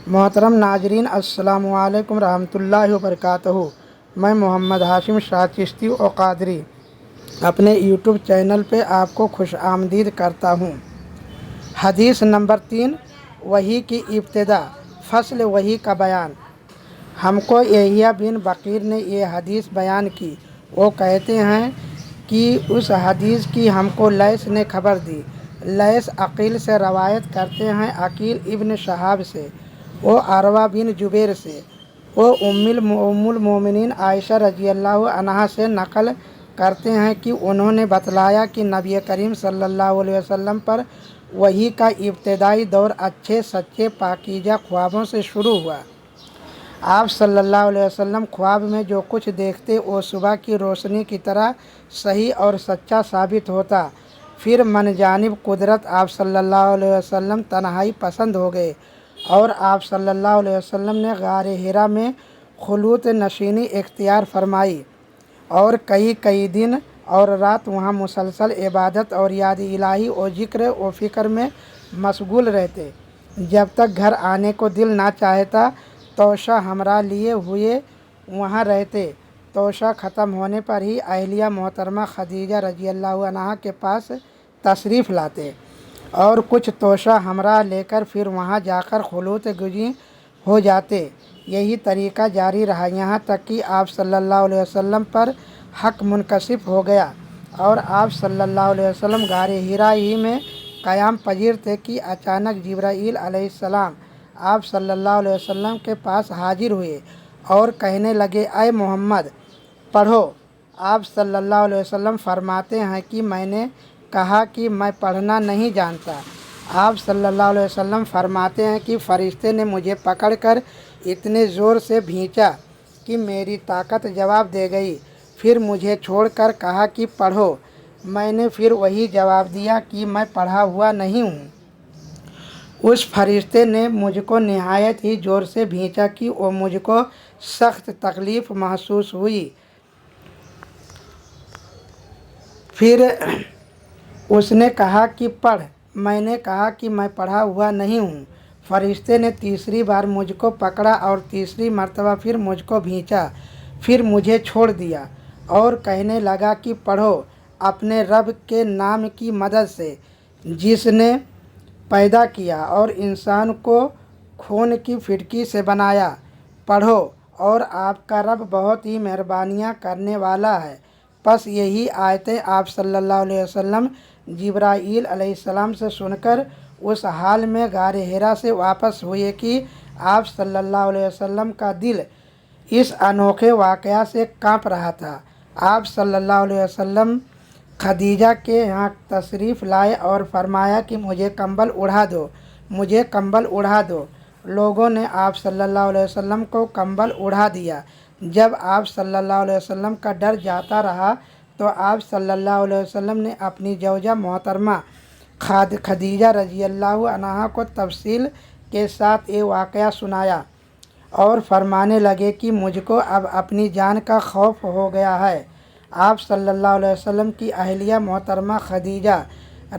محترم ناظرین، السلام علیکم ورحمۃ اللہ وبرکاتہ۔ میں محمد ہاشم شاہ چشتی و قادری اپنے یوٹیوب چینل پہ آپ کو خوش آمدید کرتا ہوں۔ حدیث نمبر 3، وحی کی ابتدا، فصل وحی کا بیان۔ ہم کو یحییٰ بن بکیر نے یہ حدیث بیان کی۔ وہ کہتے ہیں کہ اس حدیث کی ہم کو لیث نے خبر دی۔ لیث عقیل سے روایت کرتے ہیں، عقیل ابن شہاب سے، وہ عروہ بن زبیر سے، وہ ام المومنین عائشہ رضی اللہ عنہا سے نقل کرتے ہیں کہ انہوں نے بتلایا کہ نبی کریم صلی اللہ علیہ وسلم پر وحی کا ابتدائی دور اچھے سچے پاکیزہ خوابوں سے شروع ہوا۔ آپ صلی اللہ علیہ وسلم خواب میں جو کچھ دیکھتے وہ صبح کی روشنی کی طرح صحیح اور سچا ثابت ہوتا۔ پھر من جانب قدرت آپ صلی اللہ علیہ وسلم تنہائی پسند ہو گئے اور آپ صلی اللہ علیہ وسلم نے غار حرا میں خلوت نشینی اختیار فرمائی اور کئی دن اور رات وہاں مسلسل عبادت اور یاد الہی و ذکر و فکر میں مشغول رہتے، جب تک گھر آنے کو دل نہ چاہتا۔ توشہ ہمراہ لیے ہوئے وہاں رہتے۔ توشہ ختم ہونے پر ہی اہلیہ محترمہ خدیجہ رضی اللہ عنہا کے پاس تشریف لاتے اور کچھ توشہ ہمراہ لے کر پھر وہاں جا کر خلوت گزین ہو جاتے۔ یہی طریقہ جاری رہا یہاں تک کہ آپ صلی اللہ علیہ وسلم پر حق منکشف ہو گیا اور آپ صلی اللہ علیہ وسلم غار حرا ہی میں قیام پذیر تھے کہ اچانک جبرائیل علیہ السلام آپ صلی اللہ علیہ وسلم کے پاس حاضر ہوئے اور کہنے لگے، اے محمد پڑھو۔ آپ صلی اللہ علیہ وسلم فرماتے ہیں کہ میں نے کہا کہ میں پڑھنا نہیں جانتا۔ آپ صلی اللہ علیہ وسلم فرماتے ہیں کہ فرشتے نے مجھے پکڑ کر اتنے زور سے بھینچا کہ میری طاقت جواب دے گئی، پھر مجھے چھوڑ کر کہا کہ پڑھو۔ میں نے پھر وہی جواب دیا کہ میں پڑھا ہوا نہیں ہوں۔ اس فرشتے نے مجھ کو نہایت ہی زور سے بھینچا کہ مجھ کو سخت تکلیف محسوس ہوئی۔ پھر اس نے کہا کہ پڑھ۔ میں نے کہا کہ میں پڑھا ہوا نہیں ہوں۔ فرشتے نے تیسری بار مجھ کو پکڑا اور تیسری مرتبہ پھر مجھ کو بھینچا، پھر مجھے چھوڑ دیا اور کہنے لگا کہ پڑھو اپنے رب کے نام کی مدد سے جس نے پیدا کیا اور انسان کو خون کی پھٹکی سے بنایا۔ پڑھو اور آپ کا رب بہت ہی مہربانیاں کرنے والا ہے۔ پس یہی آیتیں آپ صلی اللہ علیہ وسلم جبرائیل علیہ السلام سے سن کر اس حال میں غار حرا سے واپس ہوئے کہ آپ صلی اللہ علیہ وسلم کا دل اس انوکھے واقعہ سے کانپ رہا تھا۔ آپ صلی اللہ علیہ وسلم خدیجہ کے یہاں تشریف لائے اور فرمایا کہ مجھے کمبل اڑا دو، مجھے کمبل اڑا دو۔ لوگوں نے آپ صلی اللہ علیہ وسلم کو کمبل اڑا دیا۔ جب آپ صلی اللہ علیہ وسلم کا ڈر جاتا رہا تو آپ صلی اللہ علیہ وسلم نے اپنی زوجہ محترمہ خدیجہ رضی اللہ عنہا کو تفصیل کے ساتھ یہ واقعہ سنایا اور فرمانے لگے کہ مجھ کو اب اپنی جان کا خوف ہو گیا ہے۔ آپ صلی اللہ علیہ وسلم کی اہلیہ محترمہ خدیجہ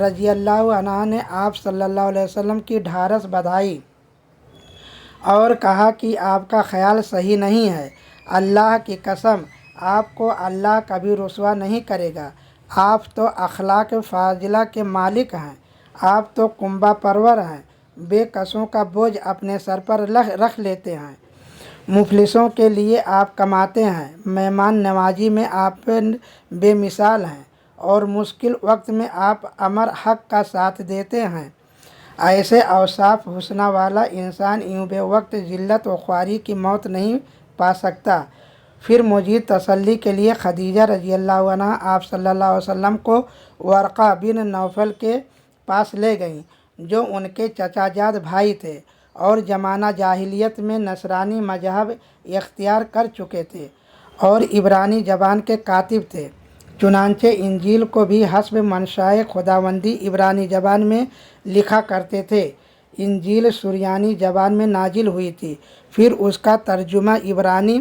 رضی اللہ عنہا نے آپ صلی اللہ علیہ وسلم کی ڈھارس بندھائی اور کہا کہ آپ کا خیال صحیح نہیں ہے۔ اللہ کی قسم، آپ کو اللہ کبھی رسوا نہیں کرے گا۔ آپ تو اخلاق فاضلہ کے مالک ہیں، آپ تو کنبہ پرور ہیں، بے کسوں کا بوجھ اپنے سر پر رکھ لیتے ہیں، مفلسوں کے لیے آپ کماتے ہیں، مہمان نوازی میں آپ بے مثال ہیں اور مشکل وقت میں آپ امر حق کا ساتھ دیتے ہیں۔ ایسے اوصاف حسنہ والا انسان یوں بے وقت ذلت و خواری کی موت نہیں پا سکتا۔ پھر مزید تسلی کے لیے خدیجہ رضی اللہ عنہا آپ صلی اللہ علیہ وسلم کو ورقہ بن نوفل کے پاس لے گئیں، جو ان کے چچا زاد بھائی تھے اور زمانہ جاہلیت میں نصرانی مذہب اختیار کر چکے تھے اور عبرانی زبان کے کاتب تھے۔ چنانچہ انجیل کو بھی حسب منشائے خداوندی عبرانی زبان میں لکھا کرتے تھے۔ انجیل سریانی زبان میں نازل ہوئی تھی، پھر اس کا ترجمہ عبرانی